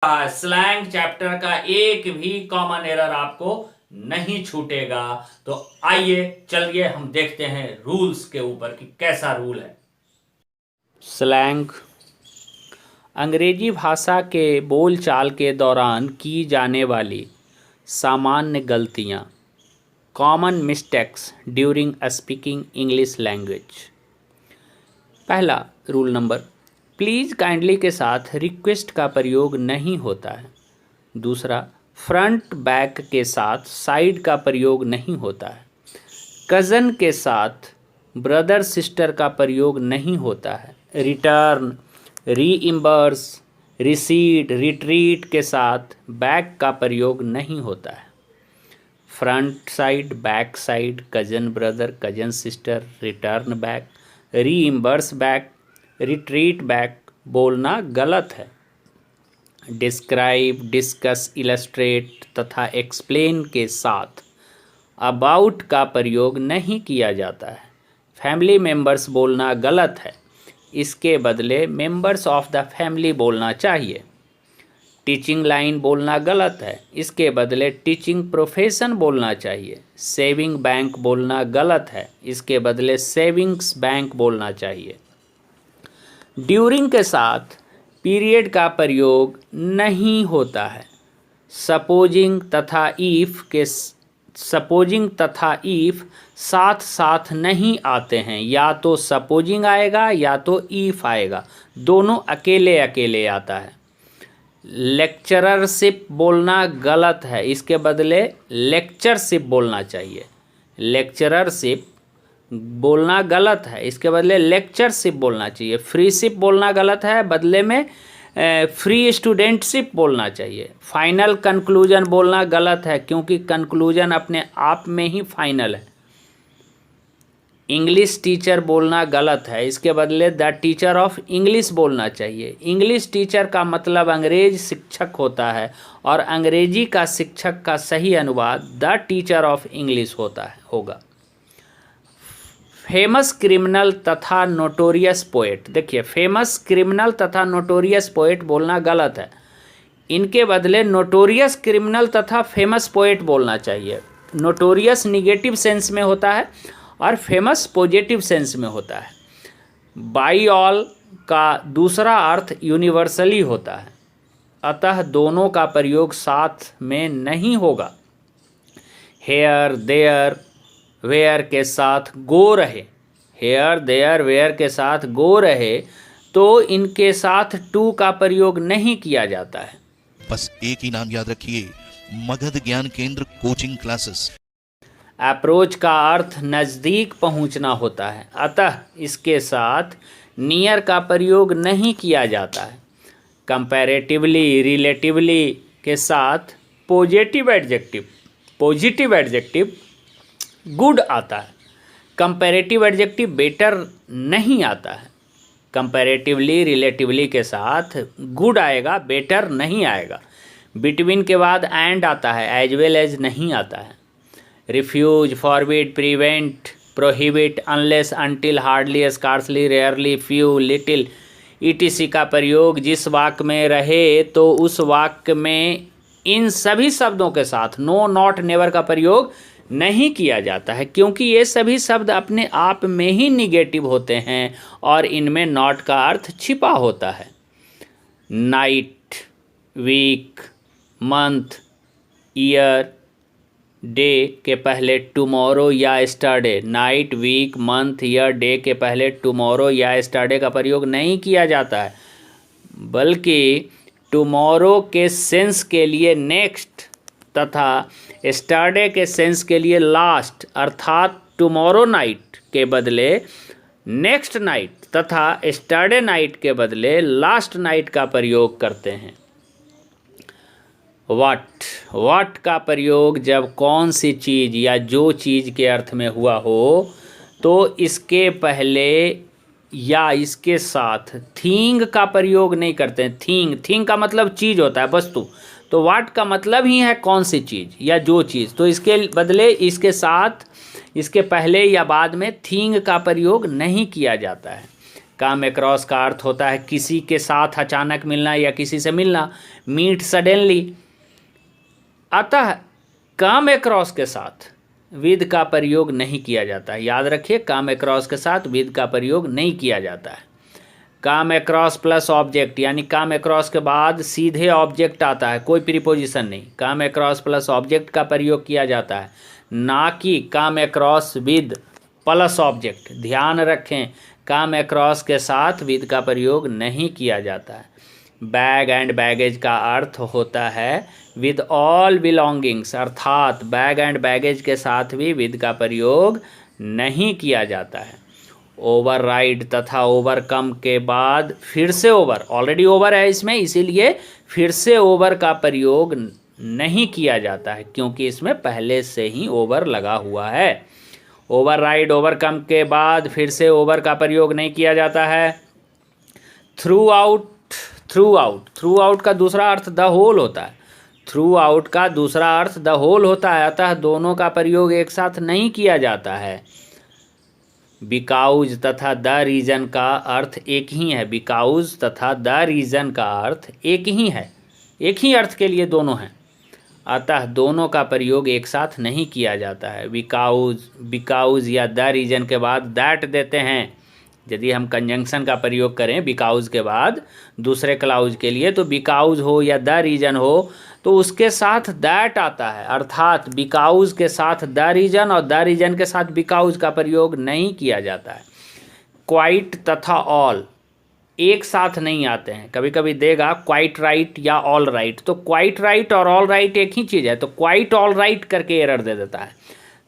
Slang chapter का एक भी कॉमन एरर आपको नहीं छूटेगा। तो आइए चलिए हम देखते हैं रूल्स के ऊपर कि कैसा रूल है। स्लैंग अंग्रेजी भाषा के बोलचाल के दौरान की जाने वाली सामान्य गलतियां, common mistakes during speaking English language. पहला रूल नंबर, प्लीज़ काइंडली के साथ रिक्वेस्ट का प्रयोग नहीं होता है। दूसरा, फ्रंट बैक के साथ साइड का प्रयोग नहीं होता है। कज़न के साथ ब्रदर सिस्टर का प्रयोग नहीं होता है। रिटर्न, रीइम्बर्स, रिसीट, रिट्रीट के साथ बैक का प्रयोग नहीं होता है। Front side, back side, cousin brother, cousin sister, return back, reimburse back, retreat back बोलना गलत है। डिस्क्राइब, डिस्कस, इलस्ट्रेट तथा एक्सप्लेन के साथ अबाउट का प्रयोग नहीं किया जाता है। फैमिली मेंबर्स बोलना गलत है, इसके बदले मेंबर्स ऑफ द फैमिली बोलना चाहिए। टीचिंग लाइन बोलना गलत है, इसके बदले टीचिंग प्रोफेशन बोलना चाहिए। सेविंग बैंक बोलना गलत है, इसके बदले सेविंग्स बैंक बोलना चाहिए। ड्यूरिंग के साथ पीरियड का प्रयोग नहीं होता है। सपोजिंग तथा ईफ साथ साथ नहीं आते हैं, या तो सपोजिंग आएगा या तो ईफ आएगा, दोनों अकेले अकेले आता है। लेक्चररशिप बोलना गलत है, इसके बदले लेक्चरशिप बोलना चाहिए। लेक्चररशिप बोलना गलत है, इसके बदले लेक्चरशिप बोलना चाहिए। फ्रीशिप बोलना गलत है, बदले में फ्री स्टूडेंटशिप बोलना चाहिए। फाइनल कंक्लूजन बोलना गलत है, क्योंकि कंक्लूजन अपने आप में ही फाइनल है। इंग्लिश टीचर बोलना गलत है, इसके बदले द टीचर ऑफ इंग्लिश बोलना चाहिए। इंग्लिश टीचर का मतलब अंग्रेज शिक्षक होता है, और अंग्रेजी का शिक्षक का सही अनुवाद द टीचर ऑफ इंग्लिश होगा। फेमस क्रिमिनल तथा नोटोरियस पोएट, देखिए फेमस क्रिमिनल तथा नोटोरियस पोएट बोलना गलत है, इनके बदले नोटोरियस क्रिमिनल तथा फेमस पोएट बोलना चाहिए। नोटोरियस निगेटिव सेंस में होता है और फेमस पॉजिटिव सेंस में होता है। बाई ऑल का दूसरा अर्थ यूनिवर्सली होता है, अतः दोनों का प्रयोग साथ में नहीं होगा। हेयर, देयर, वेयर के साथ गो रहे, हेयर, देयर, वेयर के साथ गो रहे, तो इनके साथ टू का प्रयोग नहीं किया जाता है। बस एक ही नाम याद रखिए, मगध ज्ञान केंद्र कोचिंग क्लासेस। अप्रोच का अर्थ नज़दीक पहुंचना होता है, अतः इसके साथ नियर का प्रयोग नहीं किया जाता है। कंपैरेटिवली, रिलेटिवली के साथ पॉजिटिव एडजेक्टिव गुड आता है। कंपैरेटिव एडजेक्टिव बेटर नहीं आता है। कंपैरेटिवली, रिलेटिवली के साथ गुड आएगा, बेटर नहीं आएगा। बिटवीन के बाद एंड आता है, एज वेल एज नहीं आता है। Refuse, forbid, prevent, prohibit, unless, until, hardly, scarcely, rarely, few, little etc का प्रयोग जिस वाक्य में रहे तो उस वाक्य में इन सभी शब्दों के साथ नो, नॉट, नेवर का प्रयोग नहीं किया जाता है, क्योंकि ये सभी शब्द अपने आप में ही निगेटिव होते हैं और इनमें नॉट का अर्थ छिपा होता है। Night, week, month, year, day के पहले टुमारो या yesterday, night, week, month, year, day के पहले टुमारो या एस्टरडे का प्रयोग नहीं किया जाता है, बल्कि टुमारो के सेंस के लिए नेक्स्ट तथा एस्टरडे के सेंस के लिए लास्ट, अर्थात टुमारो नाइट के बदले नेक्स्ट नाइट तथा एस्टरडे नाइट के बदले लास्ट नाइट का प्रयोग करते हैं। व्हाट का प्रयोग जब कौन सी चीज़ या जो चीज़ के अर्थ में हुआ हो तो इसके पहले या इसके साथ थिंग का प्रयोग नहीं करते हैं। थिंग का मतलब चीज़ होता है, वस्तु, तो व्हाट का मतलब ही है कौन सी चीज़ या जो चीज़, तो इसके बदले इसके साथ, इसके पहले या बाद में थिंग का प्रयोग नहीं किया जाता है। कम अक्रॉस का अर्थ होता है किसी के साथ अचानक मिलना या किसी से मिलना, मीट सडनली। अतः कम अक्रॉस के साथ विद का प्रयोग नहीं किया जाता है। याद रखिए, कम अक्रॉस के साथ विद का प्रयोग नहीं किया जाता है। कम अक्रॉस प्लस ऑब्जेक्ट, यानी कम अक्रॉस के बाद सीधे ऑब्जेक्ट आता है, कोई प्रीपोजिशन नहीं। कम अक्रॉस प्लस ऑब्जेक्ट का प्रयोग किया जाता है, ना कि come across with plus object. ध्यान रखें, कम अक्रॉस के साथ विद का प्रयोग नहीं किया जाता है। बैग एंड बैगेज का अर्थ होता है विद ऑल बिलोंगिंग्स, अर्थात बैग एंड बैगेज के साथ भी विद का प्रयोग नहीं किया जाता है। ओवरराइड तथा ओवरकम के बाद फिर से ओवर, ऑलरेडी ओवर है इसमें, इसीलिए फिर से ओवर का प्रयोग नहीं किया जाता है, क्योंकि इसमें पहले से ही ओवर लगा हुआ है। ओवरराइड ओवरकम के बाद फिर से ओवर का प्रयोग नहीं किया जाता है। थ्रू आउट का दूसरा अर्थ द होल होता है। थ्रू आउट का दूसरा अर्थ द होल होता है, अतः दोनों का प्रयोग एक साथ नहीं किया जाता है। बिकाउज तथा द रीजन का अर्थ एक ही है। बिकाउज तथा द रीजन का अर्थ एक ही है, एक ही अर्थ के लिए दोनों हैं, अतः दोनों का प्रयोग एक साथ नहीं किया जाता है। बिकाउज या द रीजन के बाद दैट देते हैं। यदि हम कंजंक्शन का प्रयोग करें बिकाउज के बाद दूसरे क्लाउज के लिए, तो बिकाउज हो या द रीजन हो तो उसके साथ दैट आता है, अर्थात बिकाउज के साथ द रीजन और द रीजन के साथ बिकाउज का प्रयोग नहीं किया जाता है। क्वाइट तथा ऑल एक साथ नहीं आते हैं। कभी कभी देगा क्वाइट राइट या ऑल राइट, तो क्वाइट राइट और ऑल राइट एक ही चीज़ है, तो क्वाइट ऑल राइट करके एरर दे देता है।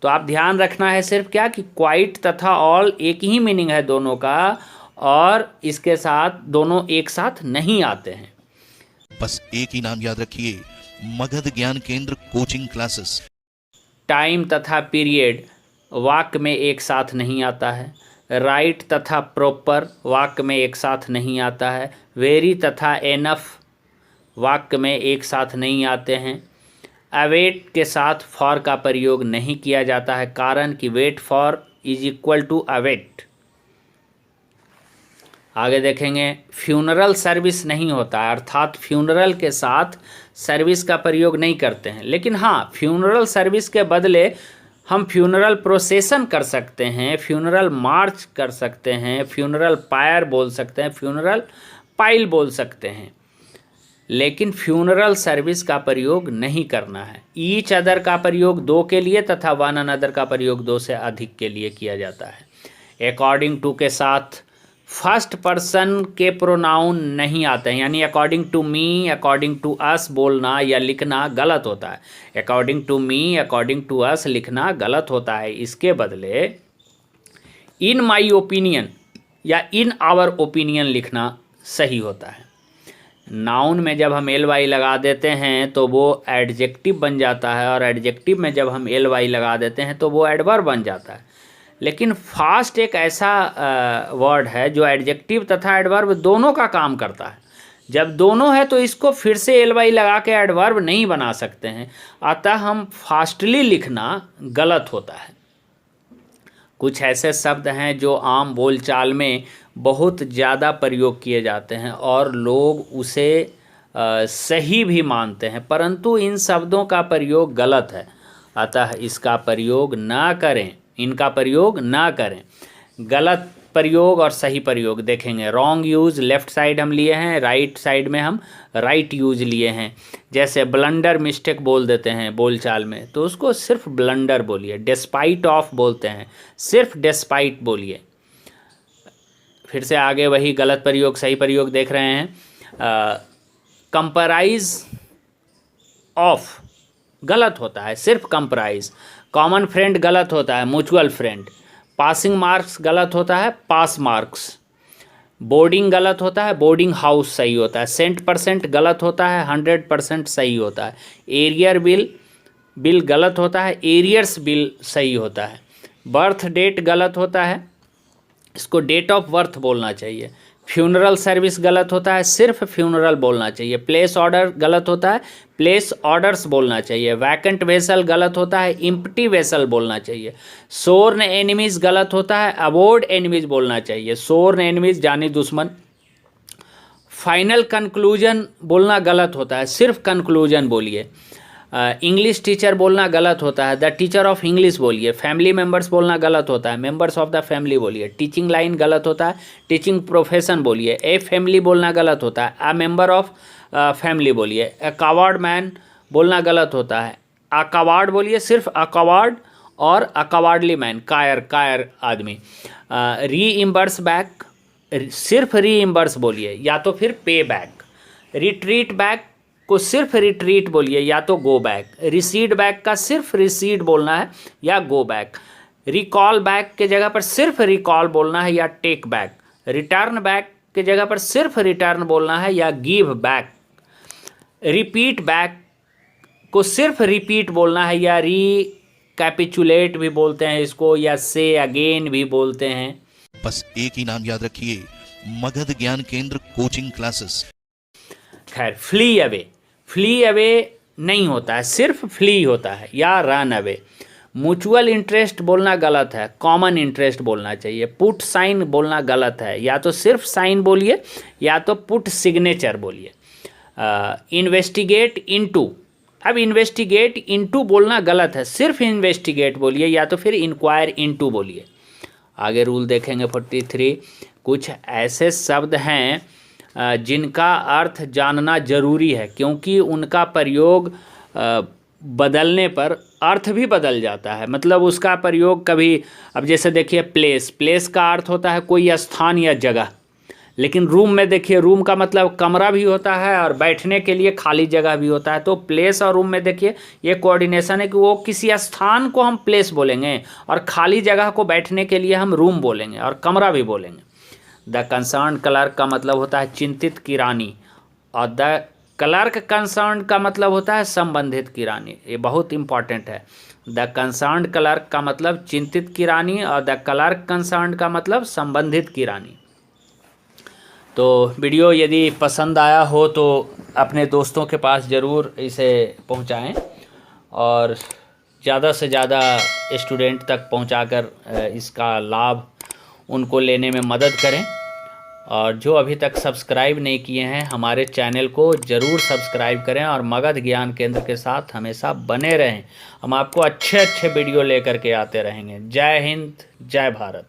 तो आप ध्यान रखना है सिर्फ क्या कि क्वाइट तथा ऑल एक ही मीनिंग है दोनों का, और इसके साथ दोनों एक साथ नहीं आते हैं। बस एक ही नाम याद रखिए, मगध ज्ञान केंद्र कोचिंग क्लासेस। टाइम तथा पीरियड वाक्य में एक साथ नहीं आता है। राइट तथा प्रॉपर वाक्य में एक साथ नहीं आता है। वेरी तथा एनफ वाक्य में एक साथ नहीं आते हैं। अवेट के साथ फॉर का प्रयोग नहीं किया जाता है, कारण कि wait for is equal to await. आगे देखेंगे, फ्यूनरल सर्विस नहीं होता है, अर्थात फ्यूनरल के साथ सर्विस का प्रयोग नहीं करते हैं। लेकिन हाँ, फ्यूनरल सर्विस के बदले हम फ्यूनरल प्रोसेसन कर सकते हैं, फ्यूनरल मार्च कर सकते हैं, फ्यूनरल पायर बोल सकते हैं, फ्यूनरल पाइल बोल सकते हैं, लेकिन फ्यूनरल सर्विस का प्रयोग नहीं करना है। ईच अदर का प्रयोग दो के लिए तथा वन अनदर का प्रयोग दो से अधिक के लिए किया जाता है। अकॉर्डिंग टू के साथ फर्स्ट पर्सन के प्रोनाउन नहीं आते हैं, यानी according to me, according to us बोलना या लिखना गलत होता है। According to me, according to us लिखना गलत होता है। इसके बदले इन माई ओपिनियन या इन आवर ओपिनियन लिखना सही होता है। नाउन में जब हम एल वाई लगा देते हैं तो वो एडजेक्टिव बन जाता है, और एडजेक्टिव में जब हम एल वाई लगा देते हैं तो वो एडवर्ब बन जाता है। लेकिन फास्ट एक ऐसा वर्ड है जो एडजेक्टिव तथा एडवर्ब दोनों का काम करता है। जब दोनों है तो इसको फिर से एल वाई लगा के एडवर्ब नहीं बना सकते हैं, अतः हम फास्टली लिखना गलत होता है। कुछ ऐसे शब्द हैं जो आम बोलचाल में बहुत ज़्यादा प्रयोग किए जाते हैं और लोग उसे सही भी मानते हैं, परंतु इन शब्दों का प्रयोग गलत है, अतः इसका प्रयोग ना करें, इनका प्रयोग ना करें। गलत प्रयोग और सही प्रयोग देखेंगे। रॉन्ग यूज़ लेफ़्ट साइड हम लिए हैं, राइट साइड में हम राइट यूज़ लिए हैं। जैसे ब्लंडर मिस्टेक बोल देते हैं बोलचाल में, तो उसको सिर्फ ब्लंडर बोलिए। डिस्पाइट ऑफ बोलते हैं, सिर्फ डिस्पाइट बोलिए। फिर से आगे वही गलत प्रयोग सही प्रयोग देख रहे हैं। कंपराइज ऑफ गलत होता है, सिर्फ कंपराइज। कॉमन फ्रेंड गलत होता है, म्यूचुअल फ्रेंड। पासिंग मार्क्स गलत होता है, पास मार्क्स। बोर्डिंग गलत होता है, बोर्डिंग हाउस सही होता है। सेंट परसेंट गलत होता है, 100% सही होता है। एरियर बिल गलत होता है, एरियर्स बिल सही होता है। बर्थ डेट गलत होता है, इसको डेट ऑफ बर्थ बोलना चाहिए। फ्यूनरल सर्विस गलत होता है, सिर्फ फ्यूनरल बोलना चाहिए। प्लेस ऑर्डर गलत होता है, प्लेस ऑर्डर्स बोलना चाहिए। वैकेंट वेसल गलत होता है, इम्प्टी वेसल बोलना चाहिए। सोर्न एनिमीज गलत होता है, अवॉइड एनिमीज बोलना चाहिए। सोर्न एनिमीज जानी दुश्मन। फाइनल कंक्लूजन बोलना गलत होता है, सिर्फ कंक्लूजन बोलिए। इंग्लिश टीचर बोलना गलत होता है, द टीचर ऑफ इंग्लिश बोलिए। फैमिली मेंबर्स बोलना गलत होता है, मेंबर्स ऑफ द फैमिली बोलिए। टीचिंग लाइन गलत होता है, टीचिंग प्रोफेशन बोलिए। ए फैमिली बोलना गलत होता है, अ मेंबर ऑफ फैमिली बोलिए। अ कवार्ड मैन बोलना गलत होता है, अ कवार्ड बोलिए, सिर्फ अ कवार्ड। और अ कवार्डली मैन, कायर आदमी। रीइम्बर्स बैक, सिर्फ रीइम्बर्स बोलिए या तो फिर पे बैक। रिट्रीट बैक को सिर्फ रिट्रीट बोलिए या तो गो बैक। रिसीड बैक का सिर्फ रिसीड बोलना है या गो बैक। रिकॉल बैक के जगह पर सिर्फ रिकॉल बोलना है या टेक बैक। रिटर्न बैक के जगह पर सिर्फ रिटर्न बोलना है या गिव बैक। रिपीट बैक को सिर्फ रिपीट बोलना है या कैपिचुलेट भी बोलते हैं इसको, या से अगेन भी बोलते हैं। बस एक ही नाम याद रखिए, मगध ज्ञान केंद्र कोचिंग क्लासेस। खैर, फ्ली अवे नहीं होता है, सिर्फ फ्ली होता है या रन अवे। म्यूचुअल इंटरेस्ट बोलना गलत है, कॉमन इंटरेस्ट बोलना चाहिए। पुट साइन बोलना गलत है, या तो सिर्फ साइन बोलिए या तो पुट सिग्नेचर बोलिए। इन्वेस्टिगेट इनटू, अब इन्वेस्टिगेट इनटू बोलना गलत है, सिर्फ इन्वेस्टिगेट बोलिए या तो फिर इंक्वायर इनटू बोलिए। आगे रूल देखेंगे 43। कुछ ऐसे शब्द हैं जिनका अर्थ जानना जरूरी है, क्योंकि उनका प्रयोग बदलने पर अर्थ भी बदल जाता है। मतलब उसका प्रयोग कभी, अब जैसे देखिए प्लेस का अर्थ होता है कोई स्थान या जगह, लेकिन रूम में देखिए, रूम का मतलब कमरा भी होता है और बैठने के लिए खाली जगह भी होता है। तो प्लेस और रूम में देखिए ये कोऑर्डिनेशन है कि वो किसी स्थान को हम प्लेस बोलेंगे और खाली जगह को बैठने के लिए हम रूम बोलेंगे और कमरा भी बोलेंगे। द कंसर्न क्लर्क का मतलब होता है चिंतित किरानी, और द क्लर्क कंसर्न का मतलब होता है संबंधित किरानी। ये बहुत इंपॉर्टेंट है। द कंसर्न क्लर्क का मतलब चिंतित किरानी और द क्लर्क कंसर्न का मतलब संबंधित किरानी। तो वीडियो यदि पसंद आया हो तो अपने दोस्तों के पास ज़रूर इसे पहुंचाएं और ज़्यादा से ज़्यादा स्टूडेंट तक पहुंचाकर इसका लाभ उनको लेने में मदद करें। और जो अभी तक सब्सक्राइब नहीं किए हैं हमारे चैनल को ज़रूर सब्सक्राइब करें और मगध ज्ञान केंद्र के साथ हमेशा बने रहें। हम आपको अच्छे वीडियो लेकर के आते रहेंगे। जय हिंद, जय भारत।